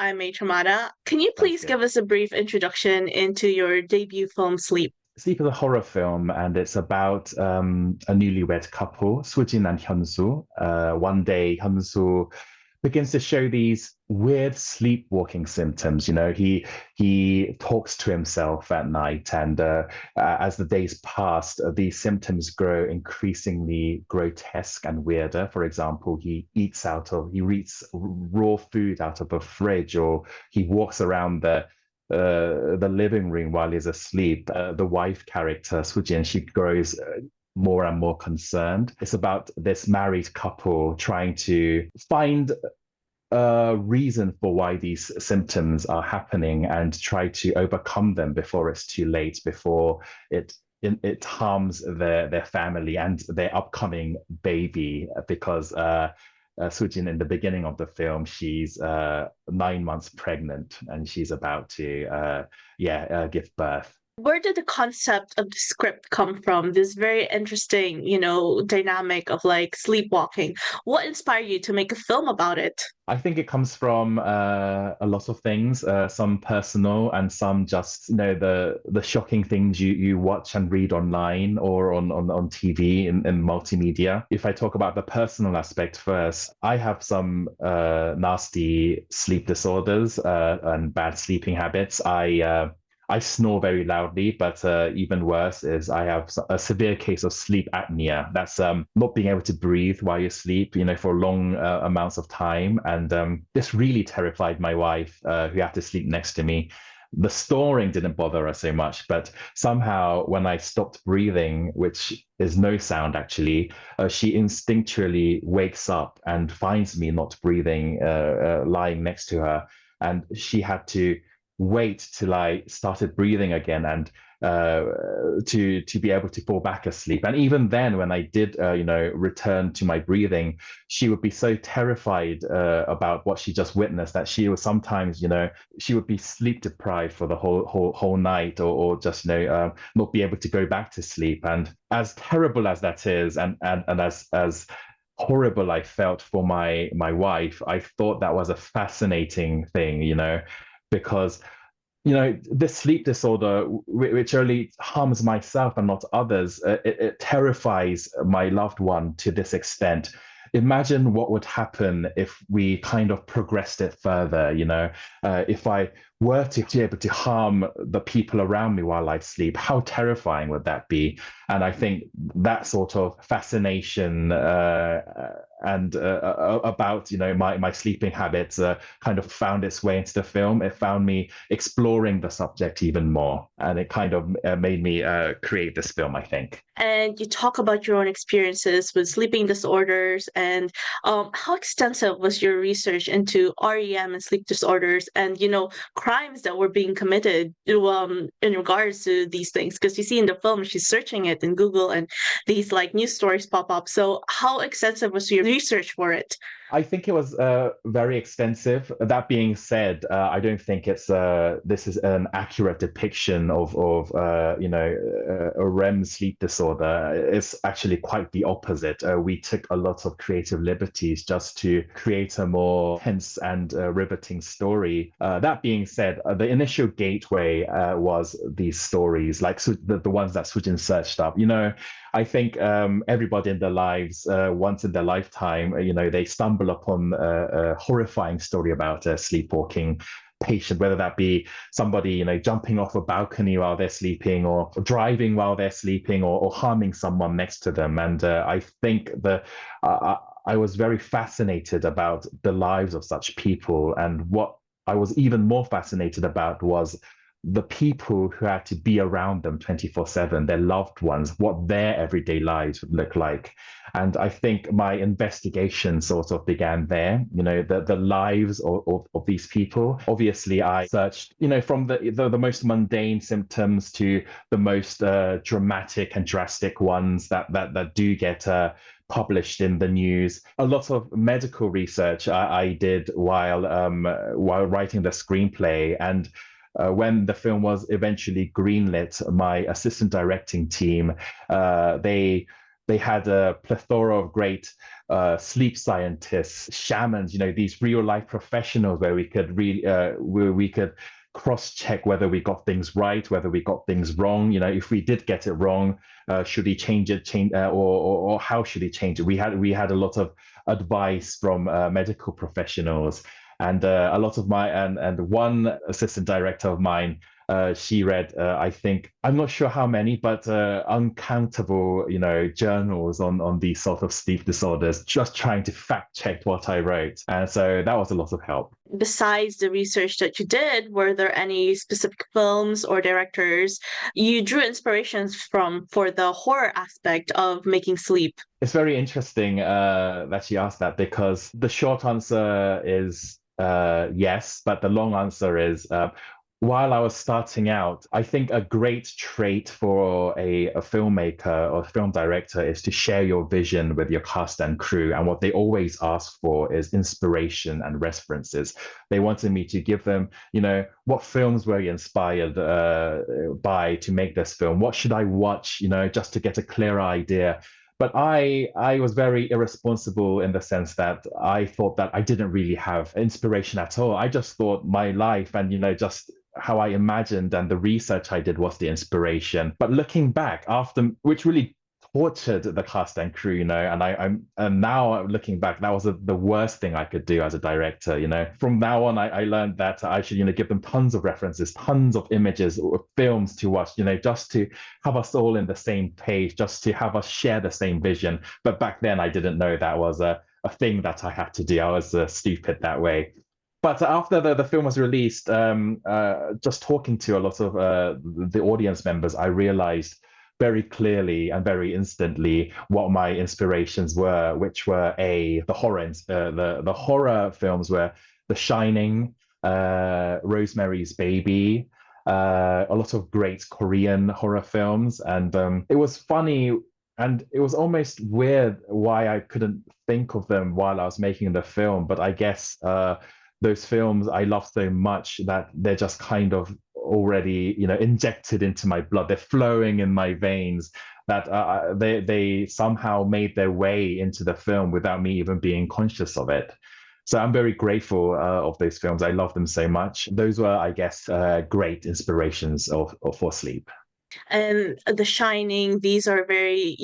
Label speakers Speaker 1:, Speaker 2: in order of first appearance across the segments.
Speaker 1: I'm Mae Trumata. Can you
Speaker 2: Sounds
Speaker 1: please
Speaker 2: good.
Speaker 1: give us a brief introduction into your debut film, Sleep?
Speaker 2: Sleep is a horror film, and it's about a newlywed couple, Sujin and Hyunsu. One day, Hyunsu begins to show these weird sleepwalking symptoms. He talks to himself at night, and as the days pass, these symptoms grow increasingly grotesque and weirder. For example, he eats raw food out of a fridge, or he walks around the living room while he's asleep. The wife character, Sujin, she grows more and more concerned. It's about this married couple trying to find a reason for why these symptoms are happening and try to overcome them before it's too late, before it harms their family and their upcoming baby. Because Sujin, in the beginning of the film, she's 9 months pregnant and she's about to give birth.
Speaker 1: Where did the concept of the script come from? This very interesting, dynamic of like sleepwalking. What inspired you to make a film about it?
Speaker 2: I think it comes from a lot of things, some personal and some just, the shocking things you watch and read online or on TV in multimedia. If I talk about the personal aspect first, I have some nasty sleep disorders and bad sleeping habits. I snore very loudly, but even worse is I have a severe case of sleep apnea. That's not being able to breathe while you sleep, for long amounts of time. And this really terrified my wife, who had to sleep next to me. The snoring didn't bother her so much, but somehow when I stopped breathing, which is no sound actually, she instinctually wakes up and finds me not breathing, lying next to her. And she had to wait till I started breathing again and to be able to fall back asleep. And even then, when I did, return to my breathing, she would be so terrified about what she just witnessed that she was sometimes, she would be sleep deprived for the whole night, or just, not be able to go back to sleep. And as terrible as that is, and as horrible I felt for my wife, I thought that was a fascinating thing, because this sleep disorder, which only harms myself and not others, it terrifies my loved one to this extent. Imagine what would happen if we kind of progressed it further, if I were to be able to harm the people around me while I sleep, how terrifying would that be? And I think that sort of fascination and about my sleeping habits kind of found its way into the film. It found me exploring the subject even more, and it kind of made me create this film, I think.
Speaker 1: And you talk about your own experiences with sleeping disorders and how extensive was your research into REM and sleep disorders and, crimes that were being committed in regards to these things? Because you see in the film, she's searching it in Google and these like news stories pop up. So how extensive was your research for it?
Speaker 2: I think it was very extensive. That being said, I don't think this is an accurate depiction of a REM sleep disorder. It's actually quite the opposite. We took a lot of creative liberties just to create a more tense and riveting story. That being said, the initial gateway was these stories, like the ones that Sujin searched up. I think everybody in their lives, once in their lifetime, they stumble upon a horrifying story about a sleepwalking patient, whether that be somebody, jumping off a balcony while they're sleeping, or driving while they're sleeping, or harming someone next to them. And I think I was very fascinated about the lives of such people. And what I was even more fascinated about was the people who had to be around them 24/7, their loved ones, what their everyday lives would look like. And I think my investigation sort of began there, the lives of these people. Obviously, I searched, from the most mundane symptoms to the most dramatic and drastic ones that do get published in the news. A lot of medical research I did while writing the screenplay. And when the film was eventually greenlit, my assistant directing team, they They had a plethora of great sleep scientists, shamans, these real life professionals where we could cross check whether we got things right, whether we got things wrong. If we did get it wrong, should he change, or how should he change it? We had a lot of advice from medical professionals, and a lot of my and one assistant director of mine, she read, I think, I'm not sure how many, but uncountable, journals on these sort of sleep disorders, just trying to fact check what I wrote. And so that was a lot of help.
Speaker 1: Besides the research that you did, were there any specific films or directors you drew inspirations from for the horror aspect of making Sleep?
Speaker 2: It's very interesting that you asked that, because the short answer is yes, but the long answer is while I was starting out, I think a great trait for a filmmaker or film director is to share your vision with your cast and crew. And what they always ask for is inspiration and references. They wanted me to give them, what films were you inspired by to make this film? What should I watch, just to get a clearer idea? But I was very irresponsible in the sense that I thought that I didn't really have inspiration at all. I just thought my life and just how I imagined and the research I did was the inspiration. But looking back after, which really tortured the cast and crew, and now looking back, that was the worst thing I could do as a director. From now on, I learned that I should, give them tons of references, tons of images or films to watch, just to have us all in the same page, just to have us share the same vision. But back then, I didn't know that was a thing that I had to do. I was stupid that way. But after the film was released, just talking to a lot of the audience members, I realized very clearly and very instantly what my inspirations were, which were the the horror films were The Shining, Rosemary's Baby, a lot of great Korean horror films, and it was funny. And it was almost weird why I couldn't think of them while I was making the film, but I guess those films I love so much that they're just kind of already, injected into my blood. They're flowing in my veins. That they somehow made their way into the film without me even being conscious of it. So I'm very grateful of those films. I love them so much. Those were, I guess, great inspirations of for Sleep.
Speaker 1: And The Shining, these are very,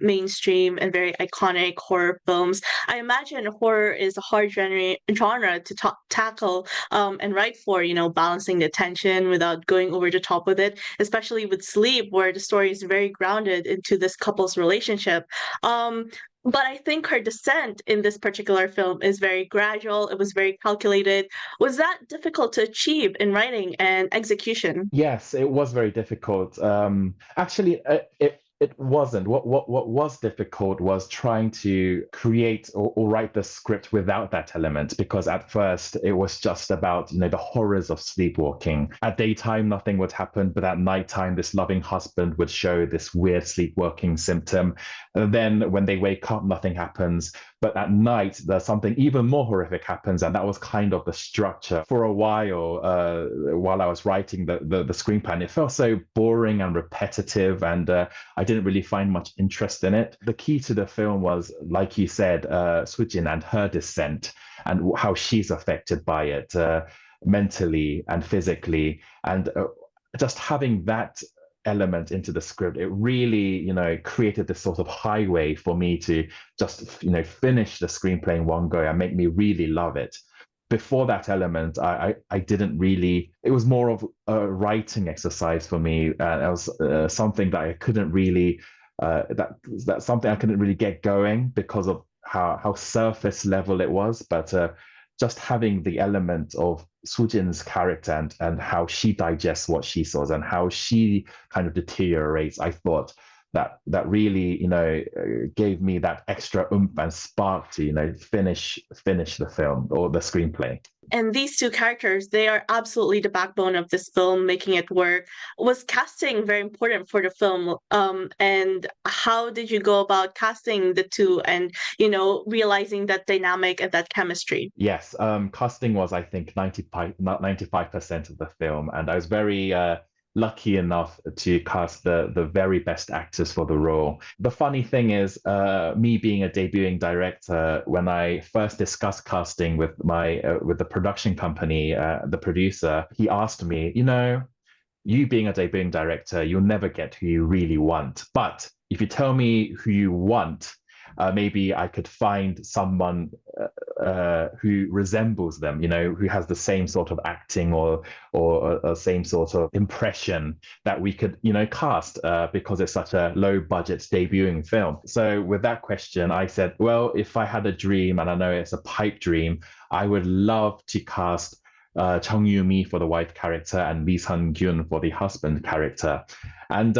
Speaker 1: mainstream and very iconic horror films. I imagine horror is a hard genre to tackle and write for, balancing the tension without going over the top with it, especially with Sleep, where the story is very grounded into this couple's relationship. Um, but I think her descent in this particular film is very gradual. It was very calculated. Was that difficult to achieve in writing and execution?
Speaker 2: Yes, it was very difficult. Actually, it wasn't. What was difficult was trying to create or write the script without that element, because at first it was just about, the horrors of sleepwalking. At daytime, nothing would happen, but at nighttime, this loving husband would show this weird sleepwalking symptom. And then when they wake up, nothing happens. But at night, there's something even more horrific happens, and that was kind of the structure for a while I was writing the screenplay. And it felt so boring and repetitive, and I didn't really find much interest in it. The key to the film was, like you said, Sujin and her descent and how she's affected by it mentally and physically, and just having that element into the script, it really, created this sort of highway for me to just, finish the screenplay in one go and make me really love it. Before that element, I didn't really. It was more of a writing exercise for me, and it was something that I couldn't really. That's something I couldn't really get going because of how surface level it was. But just having the element of Sujin's character and how she digests what she saws and how she kind of deteriorates, I thought that really, gave me that extra oomph and spark to, finish the film or the screenplay.
Speaker 1: And these two characters, they are absolutely the backbone of this film, making it work. Was casting very important for the film? And how did you go about casting the two and, realizing that dynamic and that chemistry?
Speaker 2: Yes, casting was, I think, 95% of the film, and I was very lucky enough to cast the very best actors for the role. The funny thing is, me being a debuting director, when I first discussed casting with my with the production company, the producer, he asked me, you being a debuting director, you'll never get who you really want. But if you tell me who you want, maybe I could find someone who resembles them, who has the same sort of acting or same sort of impression that we could, cast because it's such a low budget debuting film. So with that question, I said, well, if I had a dream, and I know it's a pipe dream, I would love to cast Chung Yu-mi for the wife character and Lee Sun-gyun for the husband character. And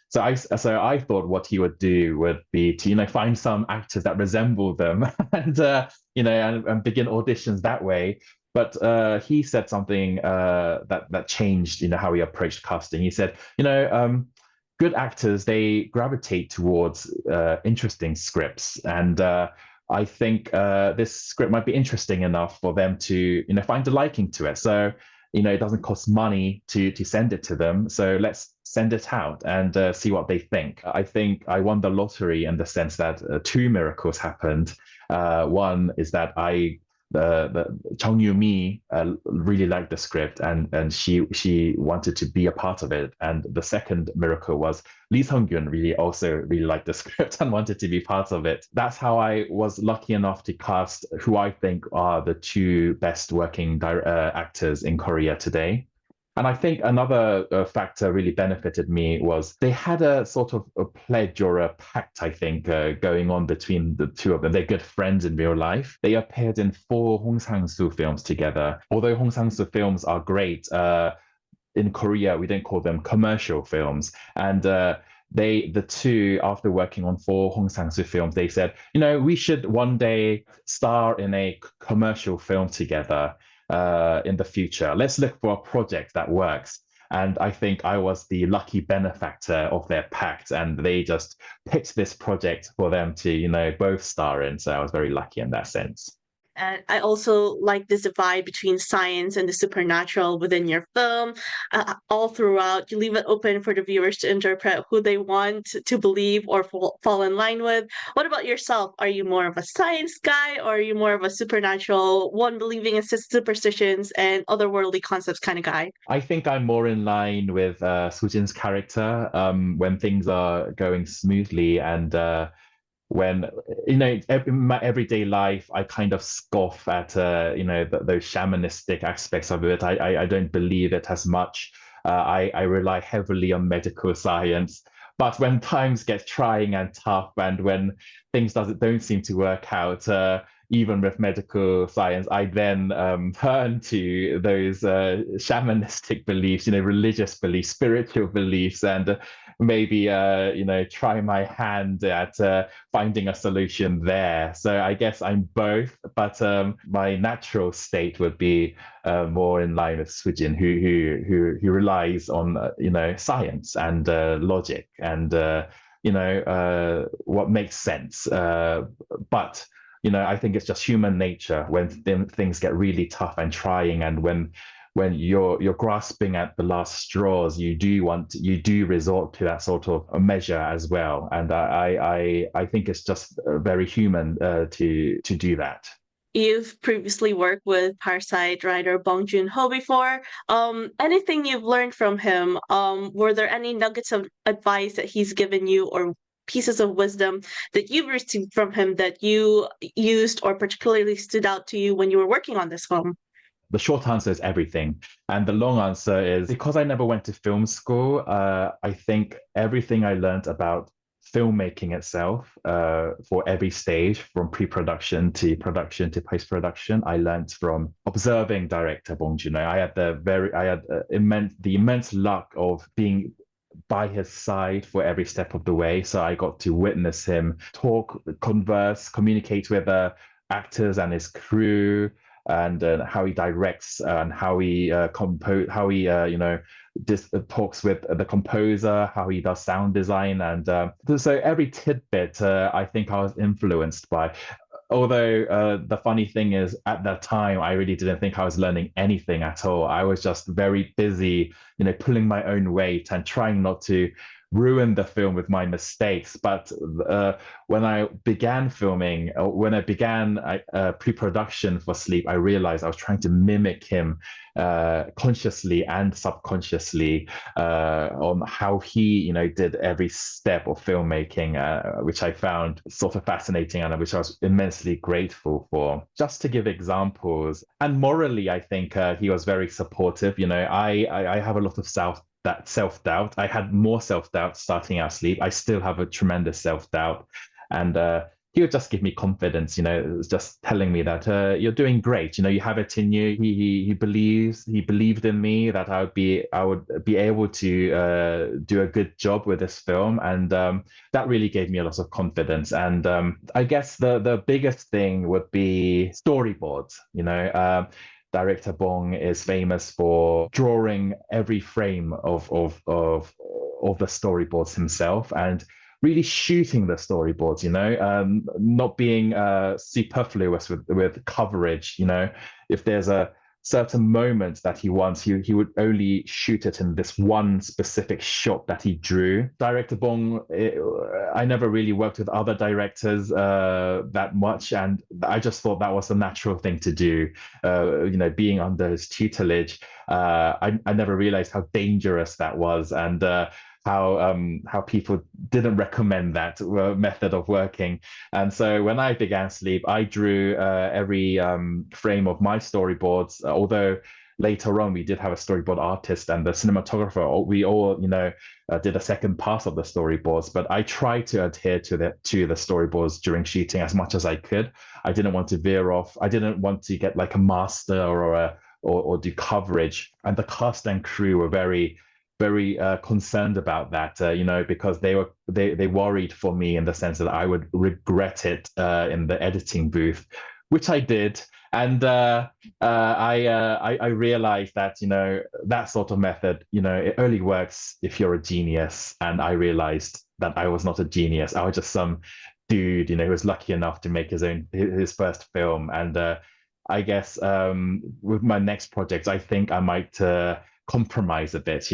Speaker 2: so I thought what he would do would be to find some actors that resemble them and and begin auditions that way. But he said something that changed how he approached casting. He said, good actors, they gravitate towards interesting scripts, and I think this script might be interesting enough for them to find a liking to it. So it doesn't cost money to send it to them. So let's send it out and see what they think. I think I won the lottery in the sense that two miracles happened. One is that the Chong Yu Mi really liked the script, and she wanted to be a part of it. And the second miracle was Lee Sung-gyun really liked the script and wanted to be part of it. That's how I was lucky enough to cast who I think are the two best working actors in Korea today. And I think another factor really benefited me was they had a sort of a pledge or a pact, I think, going on between the two of them. They're good friends in real life. They appeared in 4 Hong Sang-soo films together. Although Hong Sang-soo films are great, in Korea, we don't call them commercial films. And the two, after working on 4 Hong Sang-soo films, they said, we should one day star in a commercial film together in the future. Let's look for a project that works. And I think I was the lucky benefactor of their pact, and they just picked this project for them to, both star in. So I was very lucky in that sense.
Speaker 1: And I also like this divide between science and the supernatural within your film. All throughout, you leave it open for the viewers to interpret who they want to believe or fall in line with. What about yourself? Are you more of a science guy, or are you more of a supernatural, one believing in superstitions and otherworldly concepts kind of guy?
Speaker 2: I think I'm more in line with Sujin's character when things are going smoothly and when in my everyday life I kind of scoff at those shamanistic aspects of it. I don't believe it as much. I rely heavily on medical science, but when times get trying and tough, and when things don't seem to work out, even with medical science, I then turn to those shamanistic beliefs, religious beliefs, spiritual beliefs, and maybe try my hand at finding a solution there. So I guess I'm both, but my natural state would be more in line with Sujin, who relies on science and logic and what makes sense. But I think it's just human nature when things get really tough and trying, and when you're grasping at the last straws, you do resort to that sort of a measure as well. And I think it's just very human to do that.
Speaker 1: You've previously worked with Parasite writer Bong Joon-ho before. Anything you've learned from him? Were there any nuggets of advice that he's given you, or pieces of wisdom that you've received from him that you used or particularly stood out to you when you were working on this film?
Speaker 2: The short answer is everything. And the long answer is because I never went to film school, I think everything I learned about filmmaking itself for every stage, from pre-production to production to post-production, I learned from observing director Bong Joon-ho. I had the immense luck of being by his side for every step of the way. So I got to witness him talk, converse, communicate with actors and his crew, and how he directs and how he compose, how he talks with the composer, how he does sound design, and so every tidbit I think I was influenced by. although the funny thing is, at that time, I really didn't think I was learning anything at all. I was just very busy, pulling my own weight and trying not to ruin the film with my mistakes. But when I began filming, when I began pre-production for Sleep, I realized I was trying to mimic him consciously and subconsciously on how he, did every step of filmmaking, which I found sort of fascinating and which I was immensely grateful for. Just to give examples, and morally, I think he was very supportive. I have a lot of self-doubt. I had more self-doubt starting out Sleep. I still have a tremendous self-doubt, and he would just give me confidence. Just telling me that you're doing great. You have it in you. He believed in me that I would be able to do a good job with this film, and that really gave me a lot of confidence. And I guess the biggest thing would be storyboards. Director Bong is famous for drawing every frame of the storyboards himself and really shooting the storyboards, not being superfluous with coverage. If there's a certain moment that he wants, he would only shoot it in this one specific shot that he drew. Director Bong, I never really worked with other directors that much, and I just thought that was the natural thing to do. Being under his tutelage, I never realized how dangerous that was, and how people didn't recommend that method of working. And so when I began Sleep, I drew every frame of my storyboards, although later on we did have a storyboard artist and the cinematographer. We all, did a second pass of the storyboards, but I tried to adhere to the storyboards during shooting as much as I could. I didn't want to veer off. I didn't want to get like a master or do coverage. And the cast and crew were very concerned about that, because they worried for me in the sense that I would regret it in the editing booth, which I did. And I realized that that sort of method, it only works if you're a genius. And I realized that I was not a genius. I was just some dude, who was lucky enough to make his first film. And I guess with my next project, I think I might compromise a bit,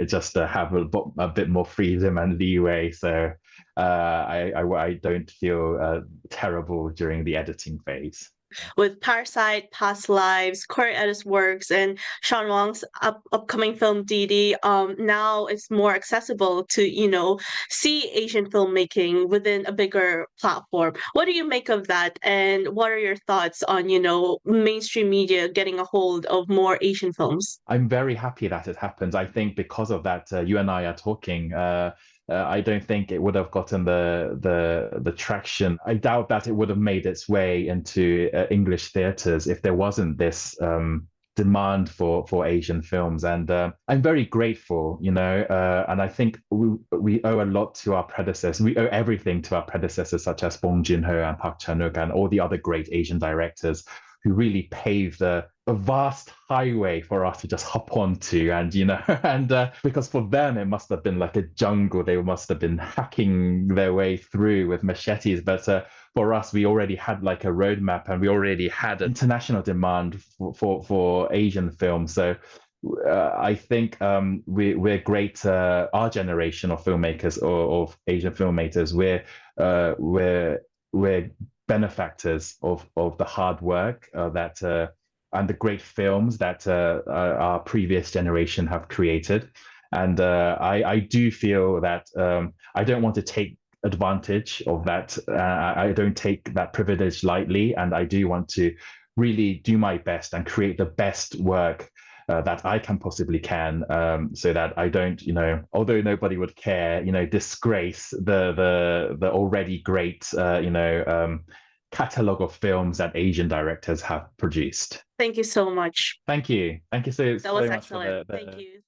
Speaker 2: just to have a bit more freedom and leeway. So I don't feel terrible during the editing phase.
Speaker 1: With Parasite, Past Lives, Corey Edis Works, and Sean Wong's upcoming film Didi, now it's more accessible to, see Asian filmmaking within a bigger platform. What do you make of that? And what are your thoughts on, mainstream media getting a hold of more Asian films?
Speaker 2: I'm very happy that it happens. I think because of that, you and I are talking. I don't think it would have gotten the traction. I doubt that it would have made its way into English theaters if there wasn't this demand for Asian films. And I'm very grateful, and I think we owe a lot to our predecessors. We owe everything to our predecessors, such as Bong Joon-ho and Park Chan-wook and all the other great Asian directors who really paved a vast highway for us to just hop onto. And and because for them it must have been like a jungle. They must have been hacking their way through with machetes, but for us, we already had like a roadmap, and we already had international demand for Asian films. So I think we're great. Our generation of filmmakers, or of Asian filmmakers, we're benefactors of the hard work that and the great films that our previous generation have created. And I do feel that I don't want to take advantage of that. I don't take that privilege lightly, and I do want to really do my best and create the best work that I can possibly can, so that I don't, although nobody would care, disgrace the already great, catalog of films that Asian directors have produced.
Speaker 1: Thank you so much.
Speaker 2: Thank you. Thank you so
Speaker 1: That was
Speaker 2: much for
Speaker 1: excellent.
Speaker 2: the
Speaker 1: Thank you.